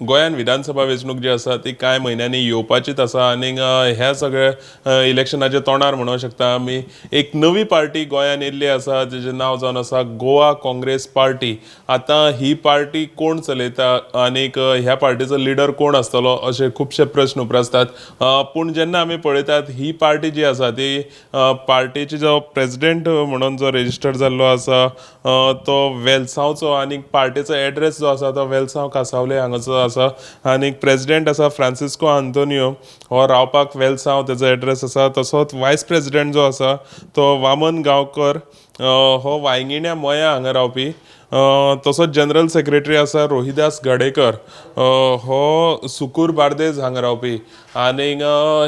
गोंयान विधानसभा वेंचणूक जी आसा ती कांय म्हयन्यांनी येवपाचीच आसा आनी ह्या सगळ्या इलेक्शनाच्या तोंडार म्हणूंक शकता आमी एक नवी पार्टी गोंयान येयल्ली आसा जेचें नांव जावन आसा गोवा काँग्रेस पार्टी. आतां ही पार्टी कोण चलयता आनीक ह्या पार्टीचो लिडर कोण आसतलो अशे खुबशे प्रस्न उप्रासतात. पूण जेन्ना आमी पळयतात ही पार्टी जी आसा ती पार्टीची जो प्रेसिडेंट म्हणून जो रेजिस्टर जाल्लो आसा तो वेलसांवचो आनीक पार्टीचो एड्रेस जो आसा तो वेलसांव कांसावले हांगाचो आसा आनीक प्रेसिडेंट आसा फ्रांसिस्को आंतोनियो हो रावपाक वेलसांव तेजो एड्रेस आसा. तसोच वायस प्रेसिडेंट जो आसा तो वामन गांवकर हो वांयगिण्या मोया हांगा रावपी. तसोच जनरल सेक्रेटरी आसा रोहिदास गाडेकर हो सुकूर बार्देज हांगा रावपी. आनीक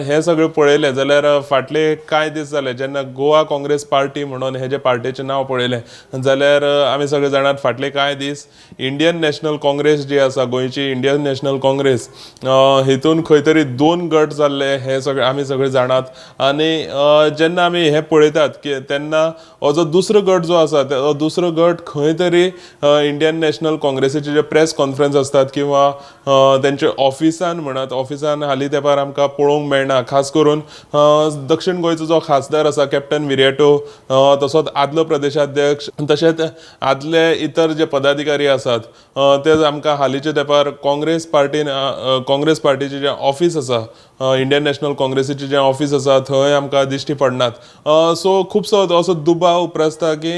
हे सगळें पळयलें जाल्यार फाटले कांय दीस जाले जेन्ना गोवा काँग्रेस पार्टी म्हणून हे जे पार्टीचें नांव पळयलें जाल्यार आमी सगळे जाणात फाटले कांय दीस इंडियन नॅशनल काँग्रेस जी आसा गोंयची इंडियन नॅशनल काँग्रेस हितून खंय तरी 2 गट जाल्ले हे सगळे आमी सगळे जाणात. आनी जेन्ना आमी हे पळयतात की तेन्ना हो जो दुसरो गट जो आसा तो दुसरो गट खंय तरी इंडियन नॅशनल काँग्रेसीचे जे प्रेस कॉन्फरन्स असतात किंवा तेंचे ऑफिसान म्हणत ऑफिसान हालीं तेंपार आमकां पळोवंक मेळना. खास करून दक्षिण गोंयचो जो खासदार आसा कॅप्टन विरेटो तसोच आदलो प्रदेशाध्यक्ष तशेंच आदले इतर जे पदाधिकारी आसात ते आमकां हालींच्या तेंपार काँग्रेस पार्टीचें जें ऑफिस आसा इंडियन नॅशनल काँग्रेसीचें जें ऑफिस आसा थंय आमकां दिश्टी पडनात. सो खुबसो असो दुबाव उप्रासता की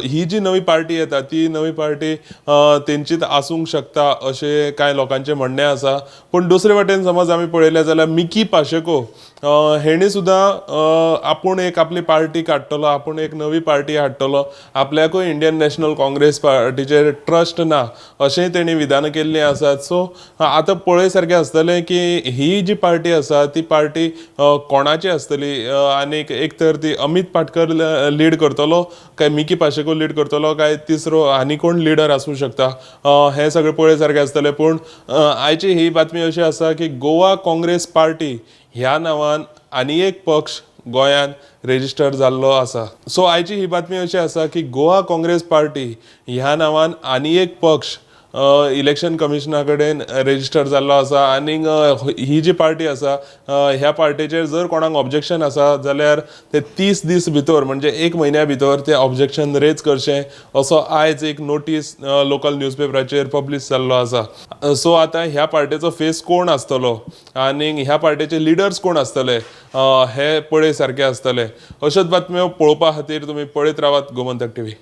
ही जी नवी पार्टी येता ती नवी पार्टी तेंचीच आसूंक शकता अशें कांय लोकांचें म्हणणें आसा. पूण दुसरे वटेन समज आमी पळयलें जाल्यार मिकी पाशेको हेणी सुद्दां आपूण एक आपली पार्टी काडटलो आपूण एक नवी पार्टी हाडटलो आपल्याकूय इंडियन नॅशनल काँग्रेस पार्टीचेर ट्रस्ट ना अशेंय तेणी विधान केल्लीं आसात. सो आतां पळय सारकें आसतलें की ही जी पार्टी आसा ती पार्टी कोणाची आसतली आनीक एक तर ती अमित पाटकर लीड करतलो काय मिकी पाशेको लीड करतलो काय तिसरो आनी कोण लिडर आसूं शकता हें सगळें पळय सारकें आसतलें. पूण आयची ही बातमी अशी आसा की गोवा काँग्रेस पार्टी ह्या नांवान आनी एक पक्ष गोंयान रेजिस्टर जाल्लो आसा. सो आयची ही बातमी अशी आसा की गोवा काँग्रेस पार्टी ह्या नांवान आनी एक पक्ष इलेक्शन कमिशना कडेन रेजिस्टर जाल्लो आसा. आनीक ही जी पार्टी आसा ह्या पार्टीचेर जर कोणाक ऑब्जेक्शन आसा जाल्यार ते 30 दीस भितर म्हणजे 1 म्हयन्या भितर ते ऑब्जेक्शन रेज करचें असो आयज एक नोटीस लोकल न्यूजपेपराचेर पब्लीश जाल्लो आसा. सो आतां ह्या पार्टीचो फेस कोण आसतलो आनीक ह्या पार्टीचे लिडर्स कोण आसतले हे पळय सारकें आसतलें. अश्योच बातम्यो पळोवपा खातीर तुमी पळयत रावात गोमंतक टीव्ही.